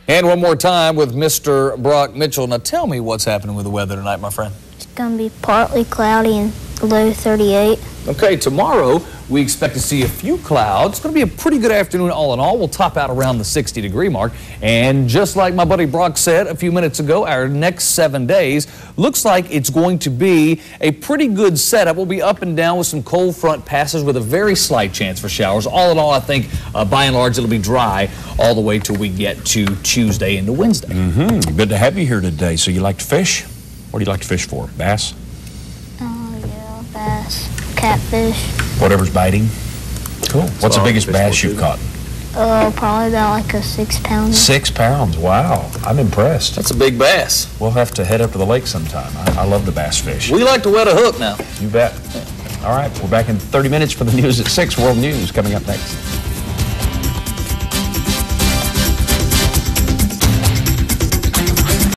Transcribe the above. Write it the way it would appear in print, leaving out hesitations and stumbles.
And one more time with Mr. Brock Mitchell. Now tell me what's happening with the weather tonight, my friend. It's going to be partly cloudy and low 38. Okay, tomorrow we expect to see a few clouds. It's going to be a pretty good afternoon all in all. We'll top out around the 60-degree mark. And just like my buddy Brock said a few minutes ago, our next 7 days looks like it's going to be a pretty good setup. We'll be up and down with some cold front passes with a very slight chance for showers. All in all, I think by and large it'll be dry all the way till we get to Tuesday into Wednesday. Good to have you here today. So you like to fish? What do you like to fish for? Bass? Yeah, bass, catfish. Whatever's biting? Cool. What's the biggest bass you've caught? Probably about like a 6-pounder. 6 pounds. Wow. I'm impressed. That's a big bass. We'll have to head up to the lake sometime. I love the bass fish. We like to wet a hook now. You bet. All right. We're back in 30 minutes for the news at 6. World News coming up next.